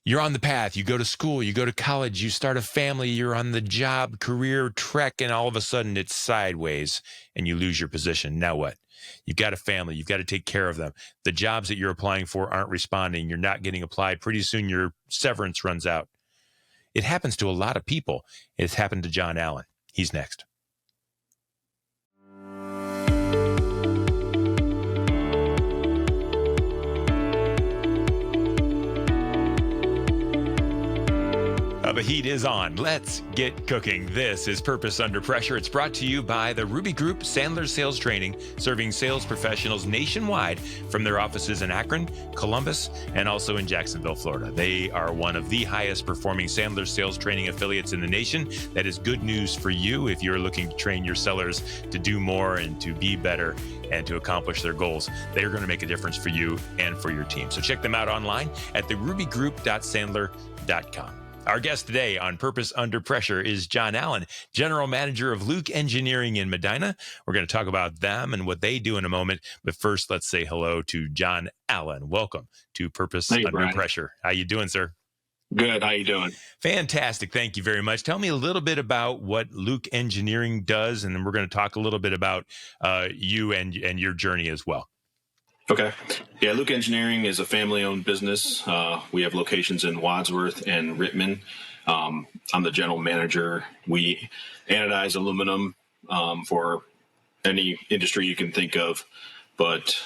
You're on the path. You go to school, you go to college, you start a family, you're on the job, career trek, and all of a sudden it's sideways and you lose your position. Now what? You've got a family. You've got to take care of them. The jobs that you're applying for aren't responding. You're not getting applied. Pretty soon your severance runs out. It happens to a lot of people. It's happened to Jon Allen. He's next. The heat is on. Let's get cooking. This is Purpose Under Pressure. It's brought to you by the Ruby Group Sandler Sales Training, serving sales professionals nationwide from their offices in Akron, Columbus, and also in Jacksonville, Florida. They are one of the highest performing Sandler sales training affiliates in the nation. That is good news for you if you're looking to train your sellers to do more and to be better and to accomplish their goals. They're going to make a difference for you and for your team. So check them out online at therubygroup.sandler.com. Our guest today on Purpose Under Pressure is Jon Allen, General Manager of Luke Engineering in Medina. We're going to talk about them and what they do in a moment. But first, let's say hello to Jon Allen. Welcome to Purpose Under Brian. Pressure. How you doing, sir? Good. How you doing? Fantastic. Thank you very much. Tell me a little bit about what Luke Engineering does, and then we're going to talk a little bit about you and your journey as well. Okay. Yeah, Luke Engineering is a family-owned business. We have locations in Wadsworth and Rittman. I'm the general manager. We anodize aluminum for any industry you can think of, but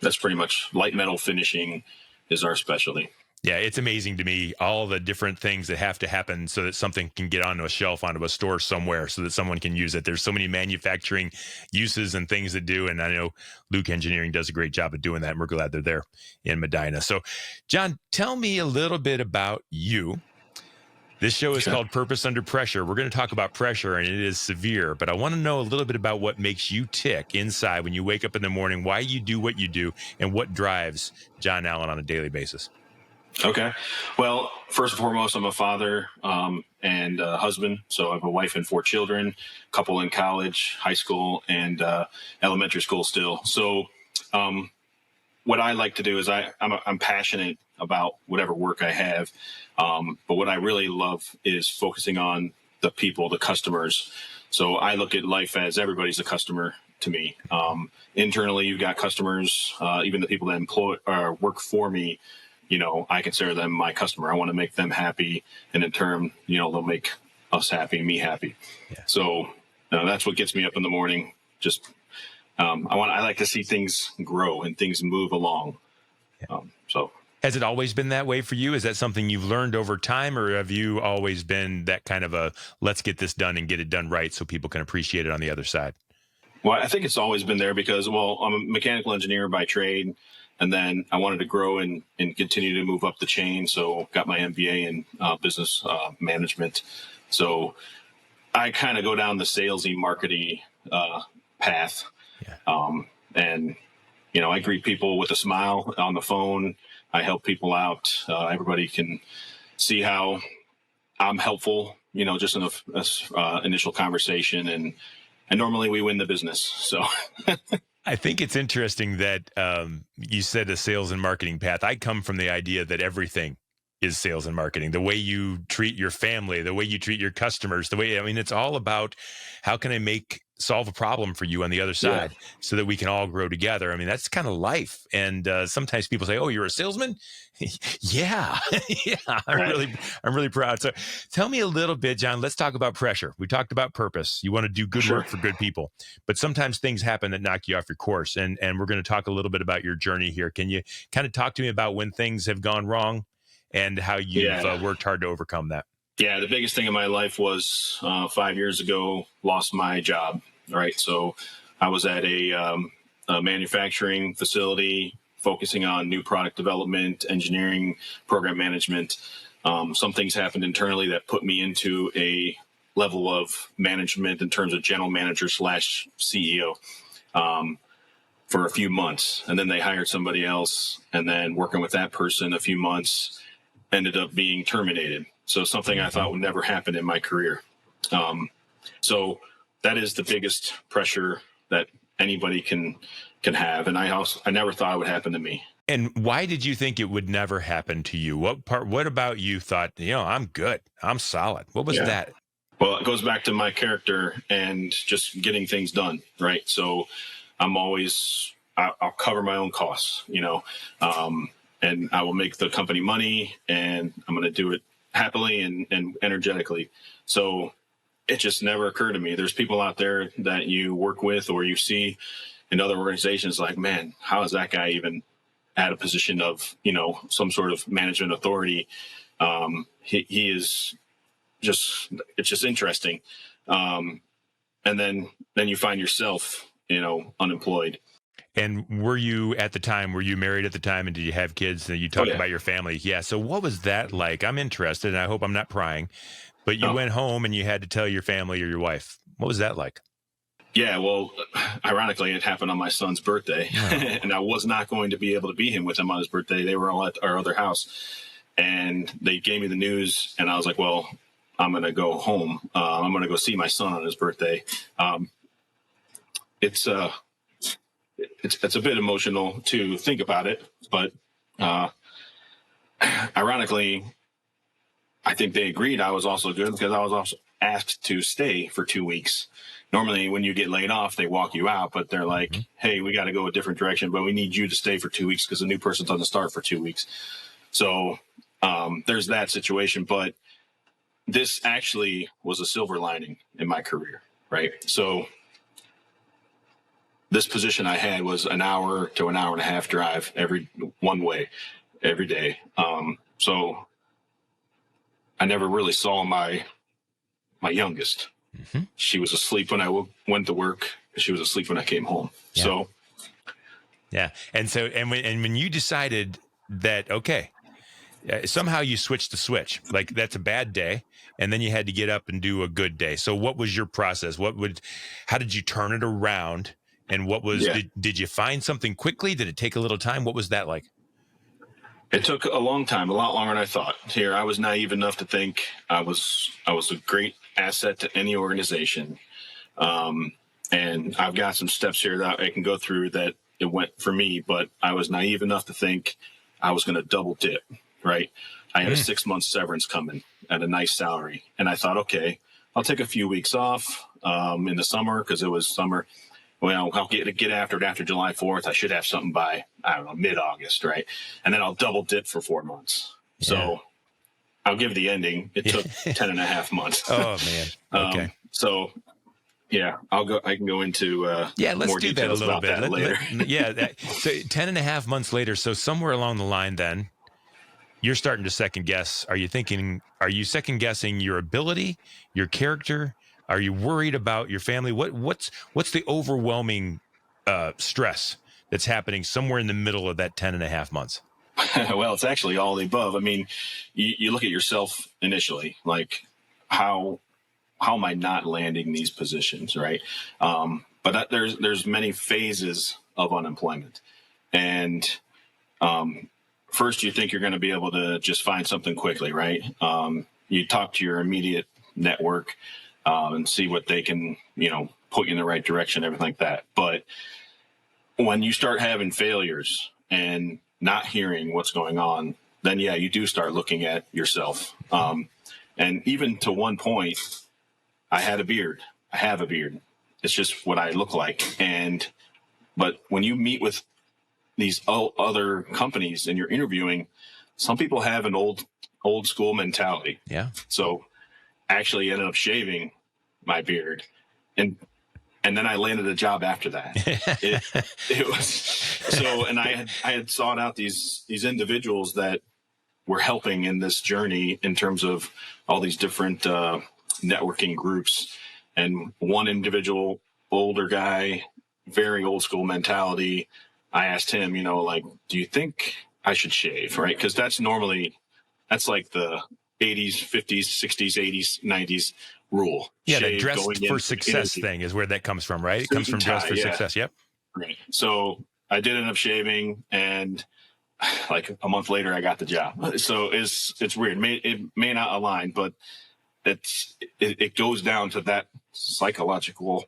that's pretty much light metal finishing is our specialty. Yeah, it's amazing to me, all the different things that have to happen so that something can get onto a shelf, onto a store somewhere so that someone can use it. There's so many manufacturing uses and things to do. And I know Luke Engineering does a great job of doing that. And we're glad they're there in Medina. So, Jon, tell me a little bit about you. This show is called Purpose Under Pressure. We're going to talk about pressure, and it is severe. But I want to know a little bit about what makes you tick inside when you wake up in the morning, why you do what you do, and what drives Jon Allen on a daily basis. Okay. Well, first and foremost, I'm a father and a husband. So I have a wife and 4 children, a couple in college, high school, and elementary school still. So what I like to do is I'm passionate about whatever work I have. But what I really love is focusing on the people, the customers. So I look at life as everybody's a customer to me. Internally, you've got customers, even the people that employ or work for me. You know, I consider them my customer. I want to make them happy. And in turn, you know, they'll make us happy, me happy. Yeah. So that's what gets me up in the morning. Just, I like to see things grow and things move along. Yeah. Has it always been that way for you? Is that something you've learned over time, or have you always been that kind of a, let's get this done and get it done right so people can appreciate it on the other side? Well, I think it's always been there because, well, I'm a mechanical engineer by trade. And then I wanted to grow and continue to move up the chain. So got my MBA in business management. So I kind of go down the salesy, markety path. Yeah. And, you know, I greet people with a smile on the phone. I help people out. Everybody can see how I'm helpful, you know, just in a initial conversation. And normally we win the business. So I think it's interesting that you said a sales and marketing path. I come from the idea that everything is sales and marketing. The way you treat your family, the way you treat your customers, it's all about how can I solve a problem for you on the other side so that we can all grow together. I mean, that's kind of life. And sometimes people say, oh, you're a salesman? Yeah. I'm really proud. So tell me a little bit, Jon, let's talk about pressure. We talked about purpose. You want to do good work for good people, but sometimes things happen that knock you off your course. And we're going to talk a little bit about your journey here. Can you kind of talk to me about when things have gone wrong and how you've worked hard to overcome that? Yeah, the biggest thing in my life was 5 years ago, lost my job. Right. So I was at a manufacturing facility focusing on new product development, engineering, program management. Some things happened internally that put me into a level of management in terms of general manager / CEO for a few months. And then they hired somebody else. And then working with that person a few months ended up being terminated. So something I thought would never happen in my career. So that is the biggest pressure that anybody can have. And I never thought it would happen to me. And why did you think it would never happen to you? What about you thought, I'm good. I'm solid. What was Yeah. that? Well, it goes back to my character and just getting things done, right? So I'm always, I'll cover my own costs, and I will make the company money, and I'm going to do it happily and energetically. So it just never occurred to me. There's people out there that you work with or you see in other organizations like, man, how is that guy even at a position of, some sort of management authority? He is just, it's just interesting. And then you find yourself, unemployed. And were you married at the time, and did you have kids? And you Oh talked yeah. about your family. Yeah. So what was that like? I'm interested, and I hope I'm not prying, but you No. went home and you had to tell your family or your wife. What was that like? Yeah. Well, ironically, it happened on my son's birthday, Oh. and I was not going to be able to be him with him on his birthday. They were all at our other house, and they gave me the news, and I was like, well, I'm going to go home. I'm going to go see my son on his birthday. It's a bit emotional to think about it, but ironically, I think they agreed I was also good because I was also asked to stay for 2 weeks. Normally, when you get laid off, they walk you out, but they're like, hey, we got to go a different direction, but we need you to stay for 2 weeks because the new person doesn't start for 2 weeks. So there's that situation. But this actually was a silver lining in my career, right? So this position I had was an hour to an hour and a half drive one way every day. So I never really saw my youngest. Mm-hmm. She was asleep when I went to work. She was asleep when I came home. Yeah. So, yeah. And so, when you decided that, okay, somehow you switched the switch, like that's a bad day, and then you had to get up and do a good day. So what was your process? How did you turn it around? And did you find something quickly? Did it take a little time? What was that like? it took a long time, a lot longer than I thought. Here, I was naive enough to think I was a great asset to any organization. And I've got some steps here that I can go through that it went for me, but I was naive enough to think I was going to double dip, right? I had a 6-month severance coming at a nice salary. And I thought, okay, I'll take a few weeks off in the summer because it was summer. Well, I'll get after it after July 4th. I should have something by, I don't know, mid-August, right? And then I'll double dip for 4 months. Yeah. So I'll give the ending. It took 10 and a half months. Oh, man. Okay. So, yeah, I can go into let's more do that a details little about bit that later. So 10 and a half months later, so somewhere along the line then, you're starting to second guess. Are you second guessing your ability, your character? Are you worried about your family? What's the overwhelming stress that's happening somewhere in the middle of that 10 and a half months? Well, it's actually all the above. I mean, you look at yourself initially, like how am I not landing these positions, right? But there's many phases of unemployment, and first you think you're going to be able to just find something quickly, right? You talk to your immediate network and see what they can, put you in the right direction, everything like that. But when you start having failures and not hearing what's going on, then yeah, you do start looking at yourself. And even to one point, I had a beard. I have a beard. It's just what I look like. But when you meet with these other companies and you're interviewing, some people have an old school mentality. Yeah. So I actually ended up shaving my beard, and then I landed a job after that. It was so, and I had sought out these individuals that were helping in this journey in terms of all these different networking groups. And one individual, older guy, very old school mentality, I asked him, do you think I should shave? Right. Because that's like the 80s, 50s, 60s, 80s, 90s rule. Yeah. Shave, The dress for success thing is where that comes from, right? It comes from dress for success. Yep. Right. So I did end up shaving, and like a month later, I got the job. So it's weird. It may not align, but it goes down to that psychological,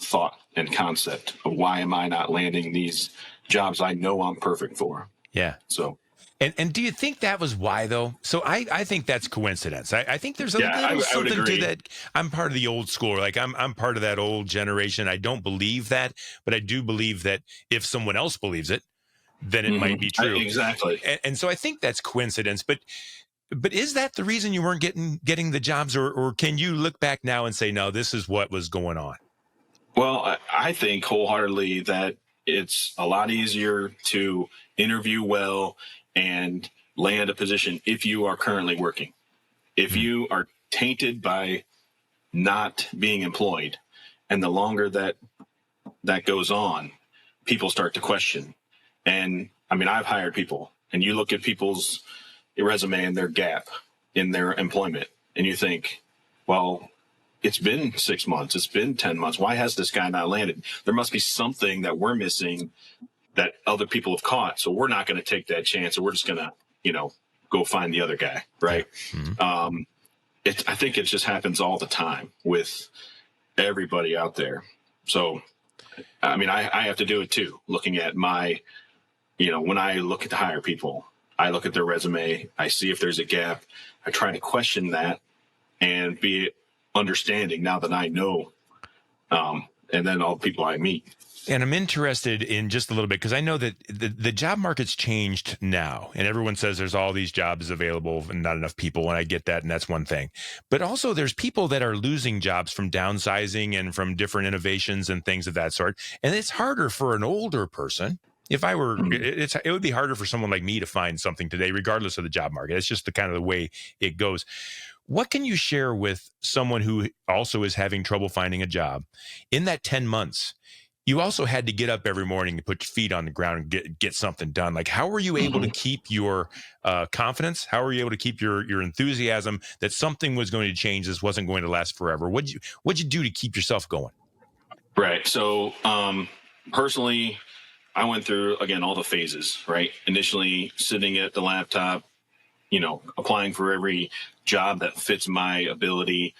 thought and concept of why am I not landing these jobs I know I'm perfect for. Yeah. So, And do you think that was why, though? So I think that's coincidence. I think there's a yeah, little I would something to agree. that. I'm part of the old school. Like I'm part of that old generation. I don't believe that, but I do believe that if someone else believes it, then it might be true. Exactly. And so I think that's coincidence. But is that the reason you weren't getting the jobs, or can you look back now and say, no, this is what was going on? Well, I think wholeheartedly that it's a lot easier to interview well and land a position if you are currently working. If you are tainted by not being employed, and the longer that goes on, people start to question. And I mean, I've hired people, and you look at people's resume and their gap in their employment, and you think, well, it's been 6 months, it's been 10 months. Why has this guy not landed? There must be something that we're missing that other people have caught. So we're not going to take that chance, or we're just going to, go find the other guy. Right. Mm-hmm. I think it just happens all the time with everybody out there. So, I mean, I have to do it too. Looking at my, when I look to hire people, I look at their resume, I see if there's a gap. I try to question that and be understanding now that I know, and then all the people I meet. And I'm interested in just a little bit, because I know that the job market's changed now, and everyone says there's all these jobs available and not enough people. And I get that. And that's one thing. But also there's people that are losing jobs from downsizing and from different innovations and things of that sort. And it's harder for an older person. If I were, it would be harder for someone like me to find something today, regardless of the job market. It's just the kind of the way it goes. What can you share with someone who also is having trouble finding a job in that 10 months? You also had to get up every morning and put your feet on the ground and get something done. Like, how were you able to keep your confidence? How were you able to keep your enthusiasm that something was going to change? This wasn't going to last forever. What'd you do to keep yourself going? Right. So, personally, I went through, again, all the phases, right? Initially sitting at the laptop, applying for every job that fits my ability,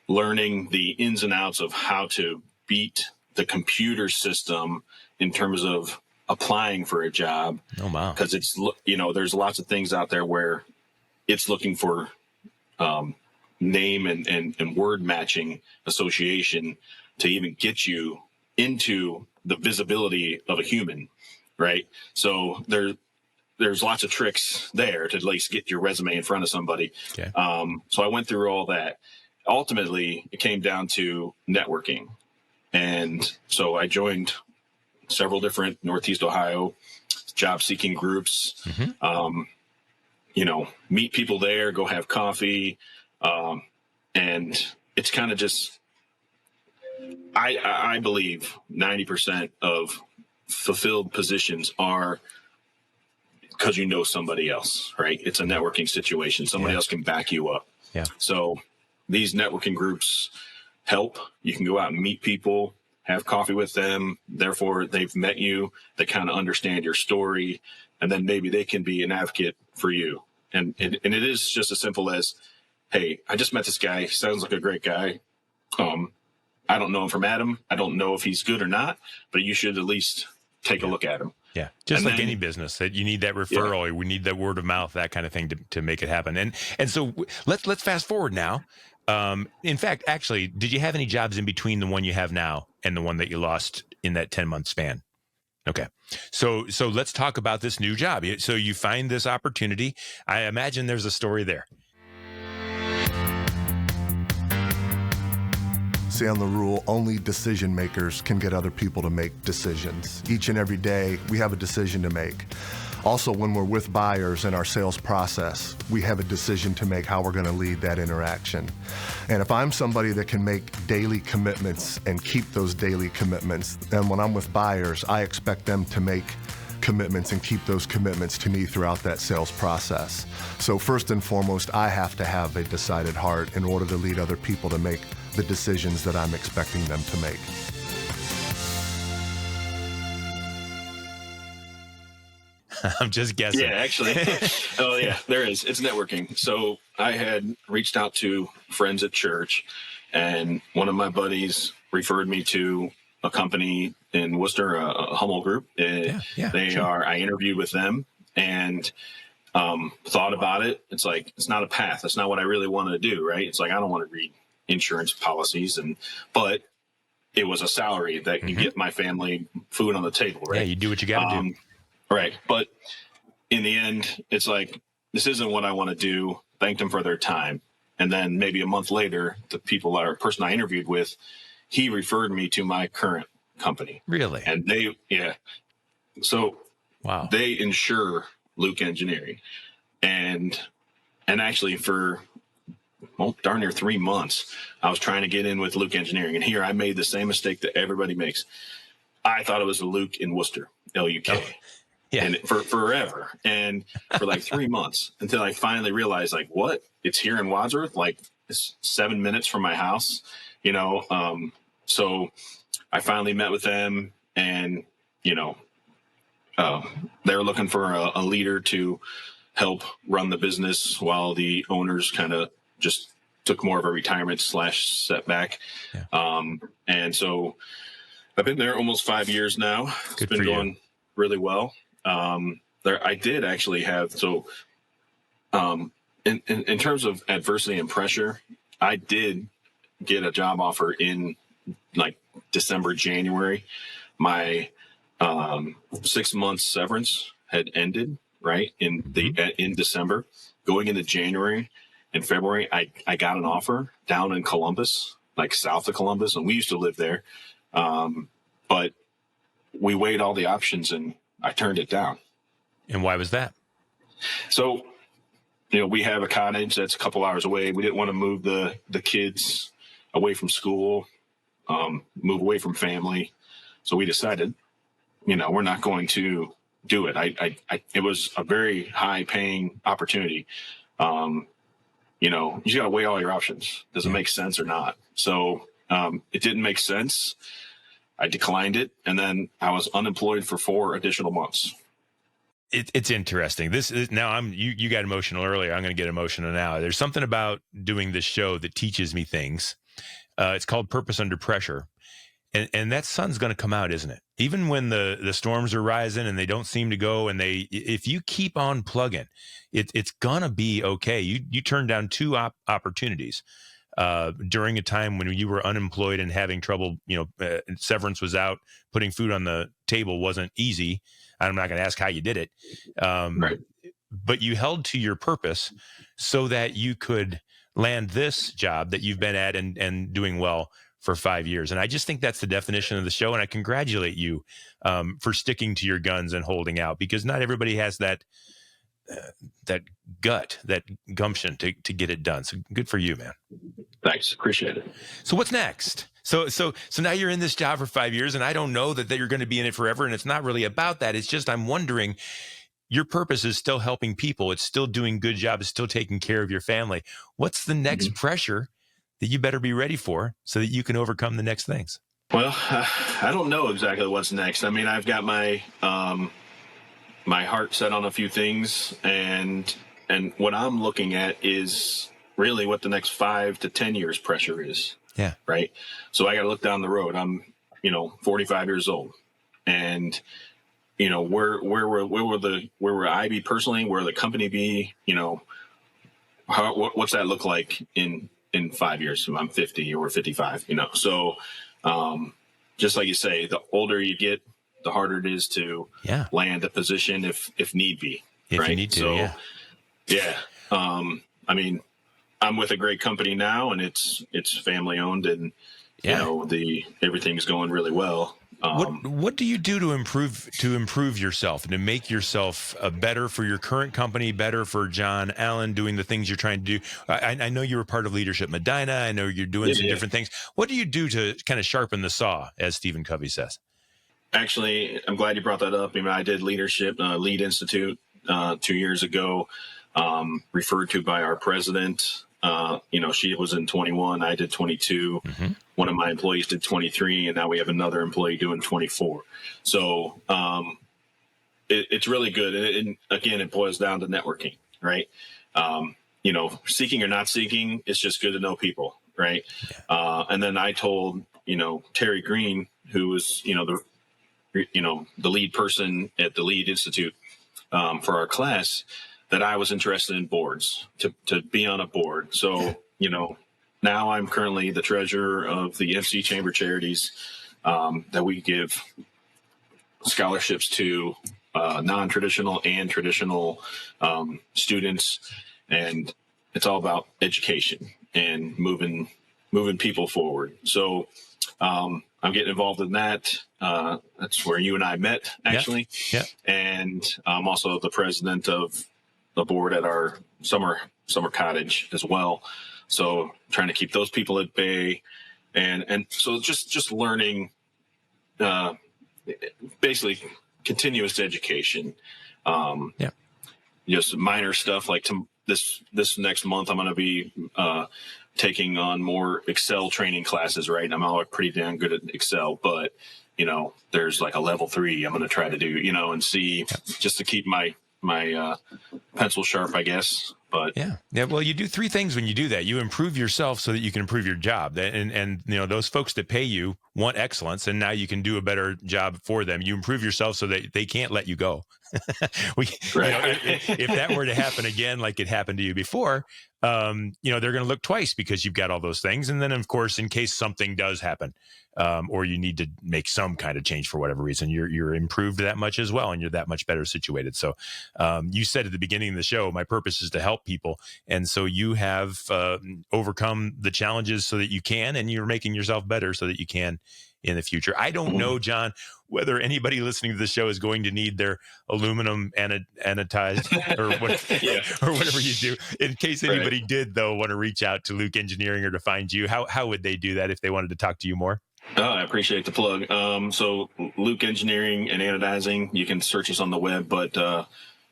learning the ins and outs of how to beat the computer system in terms of applying for a job. Oh, wow. Because it's, there's lots of things out there where it's looking for name and word matching association to even get you into the visibility of a human, right? So there's lots of tricks there to at least get your resume in front of somebody. Okay. So I went through all that. Ultimately, it came down to networking. And so I joined several different Northeast Ohio job-seeking groups, meet people there, go have coffee. And it's kind of just, I believe 90% of fulfilled positions are because you know somebody else, right? It's a networking situation. Somebody else can back you up. Yeah. So these networking groups help. You can go out and meet people, have coffee with them. Therefore, they've met you. They kind of understand your story, and then maybe they can be an advocate for you. And it is just as simple as, hey, I just met this guy. He sounds like a great guy. I don't know him from Adam. I don't know if he's good or not, but you should at least take a look at him. Yeah. Just like any business, that you need that referral, we need that word of mouth, that kind of thing to make it happen. And so let's fast forward now. In fact, actually, did you have any jobs in between the one you have now and the one that you lost in that 10-month span? Okay. So let's talk about this new job. So you find this opportunity. I imagine there's a story there. On the rule, only decision makers can get other people to make decisions. Each and every day, we have a decision to make. Also, when we're with buyers in our sales process, we have a decision to make how we're going to lead that interaction. And if I'm somebody that can make daily commitments and keep those daily commitments, then when I'm with buyers, I expect them to make commitments and keep those commitments to me throughout that sales process. So first and foremost, I have to have a decided heart in order to lead other people to make the decisions that I'm expecting them to make. I'm just guessing. Yeah, actually. Oh, yeah, there is. It's networking. So I had reached out to friends at church, and one of my buddies referred me to a company in Worcester, a Hummel Group. I interviewed with them and thought about it. It's like, it's not a path. That's not what I really want to do, right? It's like, I don't want to read insurance policies, but it was a salary that can get my family food on the table, right? Yeah, you do what you got to do. Right. But in the end, it's like, this isn't what I want to do. Thanked them for their time. And then maybe a month later, the person I interviewed with, he referred me to my current company. Really? And they insure Luke Engineering. And actually for darn near 3 months, I was trying to get in with Luke Engineering. And here I made the same mistake that everybody makes. I thought it was a Luke in Worcester, L-U-K. Oh, yeah. And for forever. And for like 3 months until I finally realized, like, what? It's here in Wadsworth, like it's 7 minutes from my house, So I finally met with them and, they were looking for a leader to help run the business while the owners kind of just took more of a retirement / setback. Yeah. And so I've been there almost 5 years now. It's been going really well. I did actually have, in terms of adversity and pressure, I did get a job offer in like December, January. My 6 months severance had ended right in December. Going into January and February, I got an offer down in Columbus, like south of Columbus, and we used to live there. But we weighed all the options and I turned it down. And why was that? So, we have a cottage that's a couple hours away. We didn't want to move the kids away from school, move away from family. So we decided, we're not going to do it. It was a very high paying opportunity. You just got to weigh all your options. Does it make sense or not? So it didn't make sense. I declined it. And then I was unemployed for 4 additional months. It's interesting. This is now you got emotional earlier. I'm going to get emotional now. There's something about doing this show that teaches me things. It's called Purpose Under Pressure. And that sun's going to come out, isn't it? Even when the storms are rising and they don't seem to go, and if you keep on plugging, it's going to be okay. You turned down 2 opportunities during a time when you were unemployed and having trouble, severance was out, putting food on the table wasn't easy. I'm not going to ask how you did it. Right. But you held to your purpose so that you could land this job that you've been at and doing well for 5 years. And I just think that's the definition of the show. And I congratulate you for sticking to your guns and holding out, because not everybody has that gut, that gumption to get it done. So good for you, man. Thanks. Appreciate it. So what's next? So now you're in this job for 5 years, and I don't know that you're going to be in it forever. And it's not really about that. It's just, I'm wondering, your purpose is still helping people. It's still doing good job. It's still taking care of your family. What's the next pressure that you better be ready for so that you can overcome the next things? Well, I don't know exactly what's next. I mean, I've got my heart set on a few things, and what I'm looking at is really what the next 5 to 10 years pressure is. Yeah. Right. So I got to look down the road. I'm, 45 years old, and where will I be personally? Where will the company be? What's that look like in 5 years? So I'm 50 or 55. So just like you say, the older you get, the harder it is to land a position if need be. If right? you need to, I mean, I'm with a great company now, and it's family owned, and everything's going really well. What do you do to improve yourself and to make yourself better for your current company, better for Jon Allen, doing the things you're trying to do? I know you were part of Leadership Medina. I know you're doing some different things. What do you do to kind of sharpen the saw, as Stephen Covey says? Actually, I'm glad you brought that up. I did Leadership Lead Institute 2 years ago, referred to by our president. She was in 21. I did 22. Mm-hmm. One of my employees did 23, and now we have another employee doing 24. So it's really good. And again, it boils down to networking, right? Seeking or not seeking, it's just good to know people, right? Yeah. And then I told, Terry Green, who was, the lead person at the Lead Institute for our class, that I was interested in boards, to be on a board. So, now I'm currently the treasurer of the FC Chamber Charities, that we give scholarships to non-traditional and traditional students. And it's all about education and moving people forward. So I'm getting involved in that. That's where you and I met, actually. Yeah. And I'm also the president of the board at our summer cottage as well. So trying to keep those people at bay, and so just learning, basically continuous education. Just minor stuff like this next month, I'm going to be taking on more Excel training classes. Right, I'm already pretty damn good at Excel, but there's like a level 3 I'm going to try to do, and see, just to keep my pencil sharp, I guess. But yeah. Well, you do 3 things when you do that. You improve yourself so that you can improve your job. And those folks that pay you want excellence, and now you can do a better job for them. You improve yourself so that they can't let you go. If that were to happen again, like it happened to you before, they're going to look twice because you've got all those things. And then, of course, in case something does happen, or you need to make some kind of change for whatever reason, you're improved that much as well, and you're that much better situated. So you said at the beginning of the show, my purpose is to help people. And so you have overcome the challenges so that you can, and you're making yourself better so that you can in the future. I don't know, Jon, whether anybody listening to the show is going to need their aluminum anodized or whatever you do. In case anybody did, though, want to reach out to Luke Engineering or to find you, how would they do that if they wanted to talk to you more? Oh, I appreciate the plug. So Luke Engineering and Anodizing, you can search us on the web, but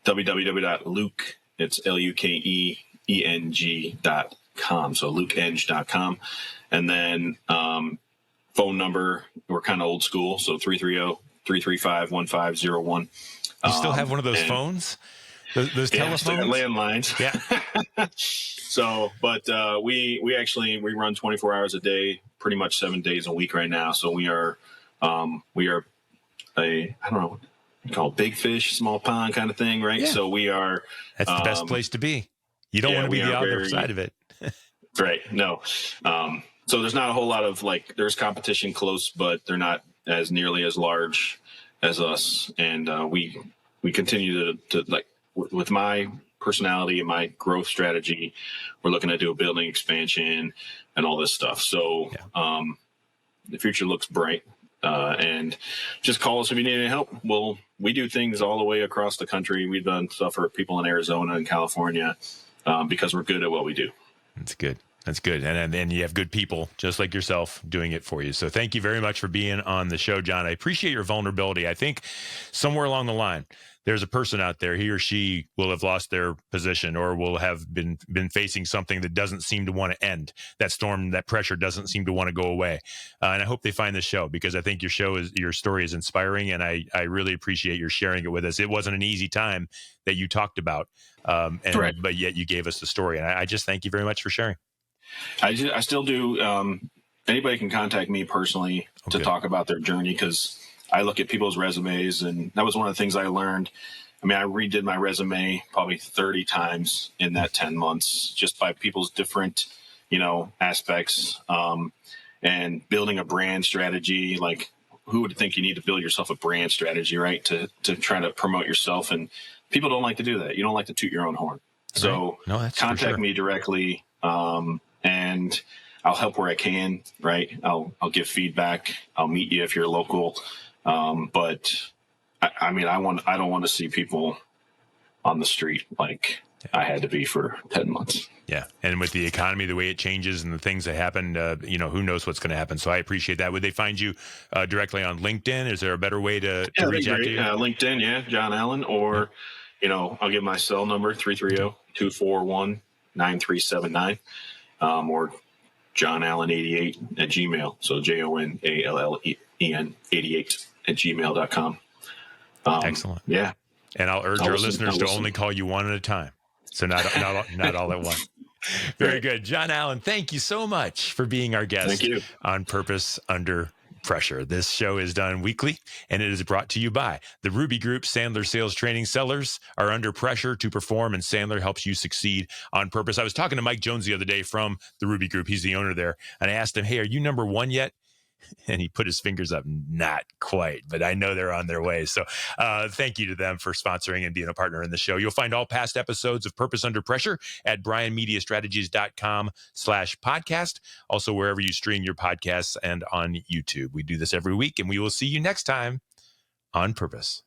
www.luke, it's LUKEENG.com. So lukeeng.com. And then phone number, we're kind of old school, so 330-335-1501. You still have one of those phones? Those telephones? Landlines. Yeah. So, but we run 24 hours a day, pretty much 7 days a week right now. So we are I don't know, you call it big fish, small pond kind of thing, right? Yeah. So we are. That's the best place to be. You don't want to be the other side of it. Right. No. So there's not a whole lot of there's competition close, but they're not as nearly as large as us. And we continue to with my personality and my growth strategy, we're looking to do a building expansion and all this stuff. So the future looks bright. And just call us if you need any help. Well, we do things all the way across the country. We've done stuff for people in Arizona and California because we're good at what we do. That's good. That's good. And then you have good people just like yourself doing it for you. So thank you very much for being on the show, Jon. I appreciate your vulnerability. I think somewhere along the line, there's a person out there, he or she will have lost their position or will have been facing something that doesn't seem to want to end. That storm, that pressure doesn't seem to want to go away. And I hope they find this show, because I think your story is inspiring, and I really appreciate your sharing it with us. It wasn't an easy time that you talked about, but yet you gave us the story. And I just thank you very much for sharing. I still do. Anybody can contact me personally to talk about their journey, because I look at people's resumes, and that was one of the things I learned. I mean, I redid my resume probably 30 times in that 10 months, just by people's different, aspects, and building a brand strategy. Like, who would think you need to build yourself a brand strategy, right? To try to promote yourself. And people don't like to do that. You don't like to toot your own horn. So contact me directly. And I'll help where I can, right? I'll give feedback. I'll meet you if you're local. But I don't want to see people on the street like I had to be for 10 months. Yeah. And with the economy, the way it changes and the things that happen, who knows what's going to happen. So I appreciate that. Would they find you directly on LinkedIn? Is there a better way to reach out to you? LinkedIn, Jon Allen, or, I'll give my cell number, 330-241-9379, or Jon Allen 88 at Gmail. So JONALLEN 88 at gmail.com. Excellent. Yeah. And I'll urge our listeners to only call you one at a time. So not all at once. Very good. Jon Allen, thank you so much for being our guest on Purpose Under Pressure. This show is done weekly, and it is brought to you by the Ruby Group. Sandler Sales Training sellers are under pressure to perform, and Sandler helps you succeed on purpose. I was talking to Mike Jones the other day from the Ruby Group. He's the owner there, and I asked him, hey, are you number one yet? And he put his fingers up, not quite, but I know they're on their way. So thank you to them for sponsoring and being a partner in the show. You'll find all past episodes of Purpose Under Pressure at brianmediastrategies.com/podcast. Also, wherever you stream your podcasts and on YouTube. We do this every week, and we will see you next time on Purpose.